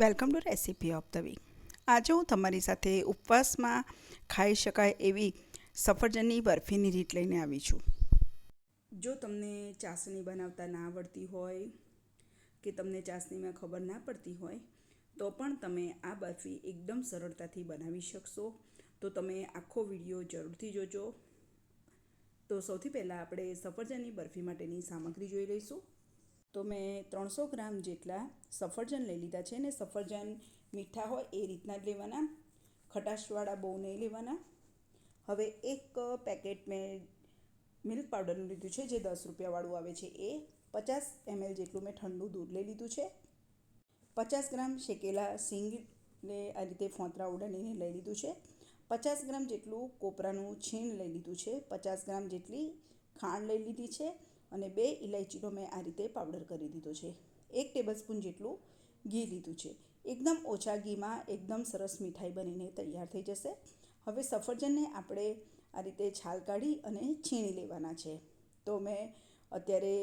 Welcome to recipe of the week. આજે હું તમારી સાથે ઉપવાસમાં ખાઈ શકાય એવી સફરજનની બરફીની રીત લઈને આવી છું. જો તમને ચાસણી બનાવતા ના આવડતી હોય કે તમને ચાસણીમાં ખબર ના પડતી હોય તો પણ તમે આ બરફી એકદમ સરળતાથી બનાવી શકશો. તો તમે આખો વિડીયો જરૂરથી જોજો. તો સૌથી પહેલાં આપણે સફરજનની બરફી માટેની સામગ્રી જોઈ લઈશું. તો મેં 300 ગ્રામ જેટલા સફરજન લઈ લીધા છે. ને સફરજન મીઠા હોય એ રીતના જ લેવાના, ખટાશવાળા બહુ નહીં લેવાના. હવે એક પેકેટ મેં મિલ્ક પાવડરનું લીધું છે, જે 10 રૂપિયાવાળું આવે છે. એ 50 ml જેટલું મેં ઠંડુ દૂધ લઈ લીધું છે. 50 ગ્રામ શેકેલા સિંગને આ રીતે ફોતરા ઉડાડીને લઈ લીધું છે. 50 ગ્રામ જેટલું કોપરાનું છીણ લઈ લીધું છે. 50 ગ્રામ જેટલી ખાંડ લઈ લીધી છે. અને 2 ઇલાયચીનો મેં આ રીતે પાવડર કરી દીધો છે. 1 ટેબલસ્પૂન જેટલું ઘી લીધું છે. એકદમ ઓછા ઘીમાં એકદમ સરસ મીઠાઈ બનીને તૈયાર થઈ જશે. હવે સફરજનને આપણે આ રીતે છાલ કાઢી અને છીણી લેવાના છે. તો મેં અત્યારે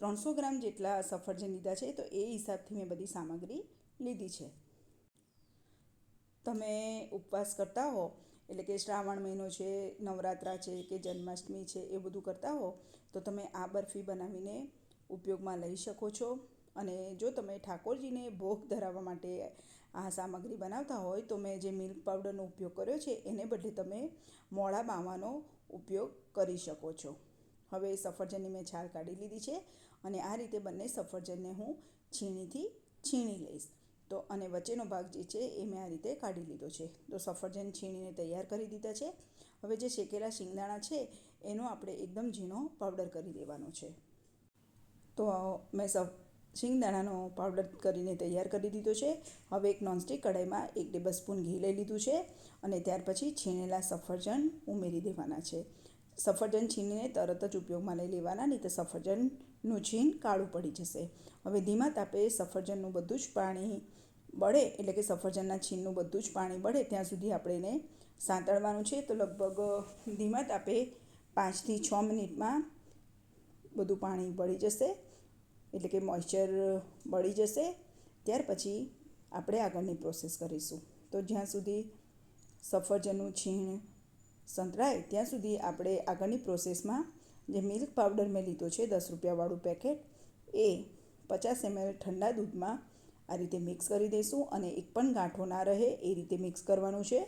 300 ગ્રામ જેટલા સફરજન લીધા છે, તો એ હિસાબથી મેં બધી સામગ્રી લીધી છે. તમે ઉપવાસ કરતા હો, એટલે કે શ્રાવણ મહિનો છે, નવરાત્રા છે કે જન્માષ્ટમી છે, એ બધું કરતા હો તો તમે આ બરફી બનાવીને ઉપયોગમાં લઈ શકો છો. અને જો તમે ઠાકોરજીને ભોગ ધરાવવા માટે આ સામગ્રી બનાવતા હોય તો મેં જે મિલ્ક પાવડરનો ઉપયોગ કર્યો છે એને બદલે તમે મોળા માવાનો ઉપયોગ કરી શકો છો. હવે સફરજનની મેં છાલ કાઢી લીધી છે અને આ રીતે બંને સફરજનને હું છીણીથી છીણી લઈશ. તો અને વચ્ચેનો ભાગ જે છે એ મેં આ રીતે કાઢી લીધો છે. તો સફરજન છીણીને તૈયાર કરી દીધા છે. હવે જે શેકેલા શિંગદાણા છે એનો આપણે એકદમ ઝીણો પાવડર કરી દેવાનો છે. તો મેં શિંગદાણાનો પાવડર કરીને તૈયાર કરી દીધો છે. હવે એક નોનસ્ટિક કઢાઈમાં 1 ટેબલસ્પૂન ઘી લઈ લીધું છે અને ત્યાર પછી છીણેલા સફરજન ઉમેરી દેવાના છે. સફરજન છીણીને તરત જ ઉપયોગમાં લઈ લેવાના, નહીં તો સફરજનનું છીણ કાળું પડી જશે. હવે ધીમા તાપે સફરજનનું બધું જ પાણી બળે, એટલે કે સફરજનના છીણનું બધું જ પાણી બળે ત્યાં સુધી આપણે એને સાંતળવાનું છે. તો લગભગ ધીમા તાપે 5થી 6 મિનિટમાં બધું પાણી બળી જશે, એટલે કે મોઇશ્ચર બળી જશે. ત્યાર પછી આપણે આગળની પ્રોસેસ કરીશું. તો જ્યાં સુધી સફરજનનું છીણ સંતળાય ત્યાં સુધી આપણે આગળની પ્રોસેસમાં જે મિલ્ક પાવડર મેં લીધો છે 10 રૂપિયાવાળું પેકેટ, એ 50 ml ઠંડા દૂધમાં આ રીતે મિક્સ કરી દઈશું અને એક પણ ગાંઠો ના રહે એ રીતે મિક્સ કરવાનું છે.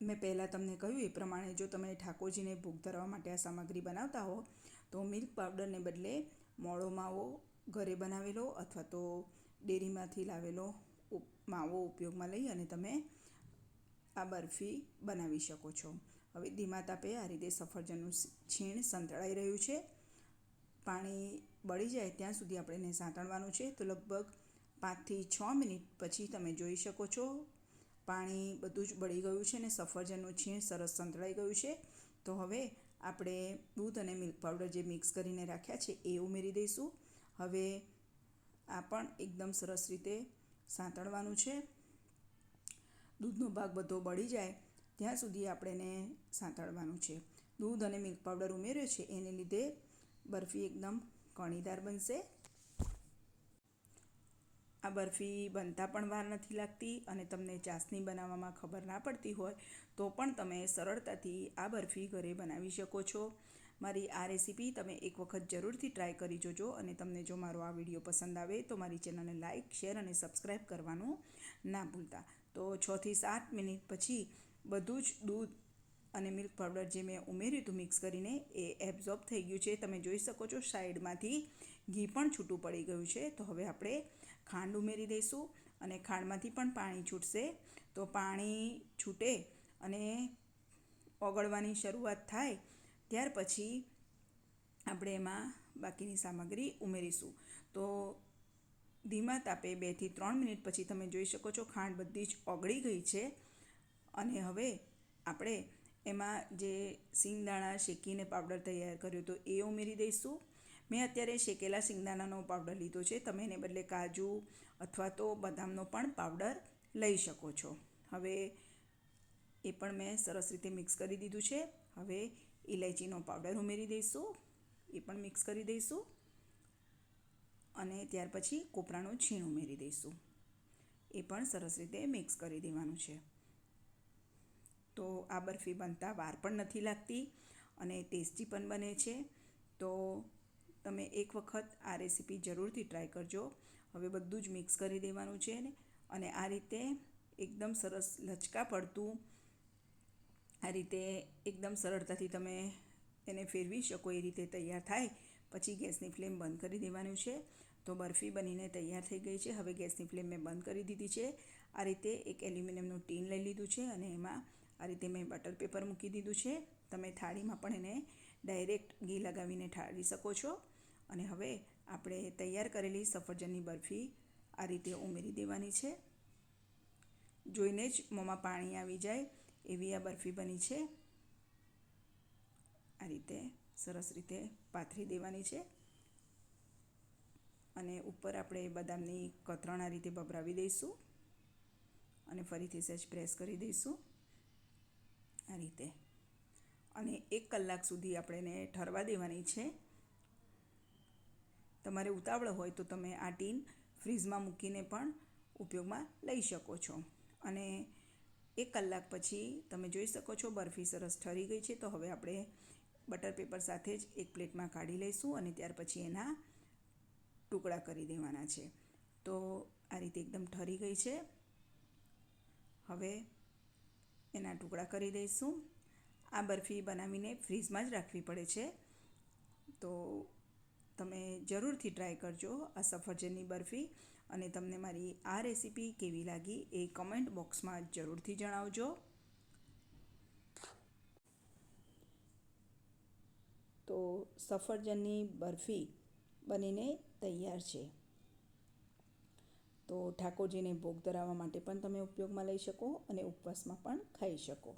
મેં પહેલાં તમને કહ્યું એ પ્રમાણે જો તમે ઠાકોરજીને ભોગ ધરવા માટે આ સામગ્રી બનાવતા હો તો મિલ્ક પાવડરને બદલે મોળો માવો ઘરે બનાવેલો અથવા તો ડેરીમાંથી લાવેલો માવો ઉપયોગમાં લઈ અને તમે આ બરફી બનાવી શકો છો. હવે ધીમા તાપે આ રીતે સફરજનનું છીણ સંતળાઈ રહ્યું છે. પાણી બળી જાય ત્યાં સુધી આપણે એને સાંતળવાનું છે. તો લગભગ 5થી 6 મિનિટ પછી તમે જોઈ શકો છો પાણી બધું જ બળી ગયું છે અને સફરજનનું છીણ સરસ સંતળાઈ ગયું છે. તો હવે આપણે દૂધ અને મિલ્ક પાવડર જે મિક્સ કરીને રાખ્યા છે એ ઉમેરી દઈશું. હવે આ પણ એકદમ સરસ રીતે સાંતળવાનું છે. દૂધનો ભાગ બધો બળી જાય ત્યાં સુધી આપણે એને સાંતળવાનું છે. દૂધ અને મિલ્ક પાવડર ઉમેર્યો છે એને લીધે બરફી એકદમ કણીદાર બનશે. આ બરફી બનતા પણ વાર નથી લાગતી અને તમને ચાસણી બનાવવામાં ખબર ના પડતી હોય તો પણ તમે સરળતાથી આ બરફી ઘરે બનાવી શકો છો. મારી આ રેસીપી તમે એક વખત જરૂરથી ટ્રાય કરી જોજો અને તમને જો મારો આ વિડીયો પસંદ આવે તો મારી ચેનલને લાઇક, શેર અને સબસ્ક્રાઈબ કરવાનું ના ભૂલતા. તો 6થી 7 મિનિટ પછી બધું જ દૂધ અને મિલ્ક પાવડર જે મેં ઉમેર્યું હતું મિક્સ કરીને એ એબ્ઝોર્બ થઈ ગયું છે. તમે જોઈ શકો છો સાઈડમાંથી ઘી પણ છૂટું પડી ગયું છે. તો હવે આપણે ખાંડ ઉમેરી દઈશું અને ખાંડમાંથી પણ પાણી છૂટશે. તો પાણી છૂટે અને ઓગળવાની શરૂઆત થાય ત્યાર પછી આપણે એમાં બાકીની સામગ્રી ઉમેરીશું. તો ધીમા તાપે 2થી 3 મિનિટ પછી તમે જોઈ શકો છો ખાંડ બધી જ ઓગળી ગઈ છે. અને હવે આપણે એમાં જે સિંગદાણા શેકીને પાવડર તૈયાર કર્યો હતો એ ઉમેરી દઈશું. મેં અત્યારે શેકેલા સિંગદાણાનો પાવડર લીધો છે. તમે એને બદલે કાજુ અથવા તો બદામનો પણ પાવડર લઈ શકો છો. હવે એ પણ મેં સરસ રીતે મિક્સ કરી દીધું છે. હવે ઇલાયચીનો પાવડર ઉમેરી દઈશું, એ પણ મિક્સ કરી દઈશું અને ત્યાર પછી કોપરાનું છીણ ઉમેરી દઈશું. એ પણ સરસ રીતે મિક્સ કરી દેવાનું છે. તો આ બરફી બનતા વાર પણ નથી લાગતી અને ટેસ્ટી પણ બને છે. તો તમે એક વખત આ રેસીપી જરૂરથી ટ્રાય કરજો. હવે બધું જ મિક્સ કરી દેવાનું છે અને આ રીતે એકદમ સરસ લચકા પડતું આ રીતે એકદમ સરળતાથી તમે એને ફેરવી શકો એ રીતે તૈયાર થાય પછી ગેસની ફ્લેમ બંધ કરી દેવાનું છે. તો બરફી બનીને તૈયાર થઈ ગઈ છે. હવે ગેસની ફ્લેમ મેં બંધ કરી દીધી છે. આ રીતે એક એલ્યુમિનિયમનું ટીન લઈ લીધું છે અને એમાં આ રીતે મેં બટર પેપર મૂકી દીધું છે. તમે થાળીમાં પણ એને ડાયરેક્ટ ઘી લગાવીને ઠારી શકો છો. અને હવે આપણે તૈયાર કરેલી સફરજનની બરફી આ રીતે ઉમેરી દેવાની છે. જોઈને જ મોંમાં પાણી આવી જાય એવી આ બરફી બની છે. આ રીતે સરસ રીતે પાથરી દેવાની છે અને ઉપર આપણે બદામની કતરણ આ રીતે ભભરાવી દઈશું અને ફરીથી સહેજ પ્રેસ કરી દઈશું આ રીતે. અને 1 કલાક સુધી આપણે એને ઠરવા દેવાની છે. તમારે ઉતાવળ હોય તો તમે આ ટીન ફ્રીઝમાં મૂકીને પણ ઉપયોગમાં લઈ શકો છો. અને 1 કલાક પછી તમે જોઈ શકો છો બરફી સરસ ઠરી ગઈ છે. તો હવે આપણે બટર પેપર સાથે જ એક પ્લેટમાં કાઢી લઈશું અને ત્યાર પછી એના ટુકડા કરી દેવાના છે. તો આ રીતે એકદમ ઠરી ગઈ છે. હવે એના ટુકડા કરી દઈશું. આ બરફી બનાવીને ફ્રીઝમાં જ રાખવી પડે છે. તો તમે જરૂરથી ટ્રાય કરજો આ સફરજનની બરફી. અને તમને મારી આ રેસીપી કેવી લાગી એ કમેન્ટ બોક્સમાં જરૂરથી જણાવજો. તો સફરજનની બરફી બનીને તૈયાર છે. તો ઠાકોરજીને ભોગ ધરાવવા માટે પણ તમે ઉપયોગમાં લઈ શકો અને ઉપવાસમાં પણ ખાઈ શકો.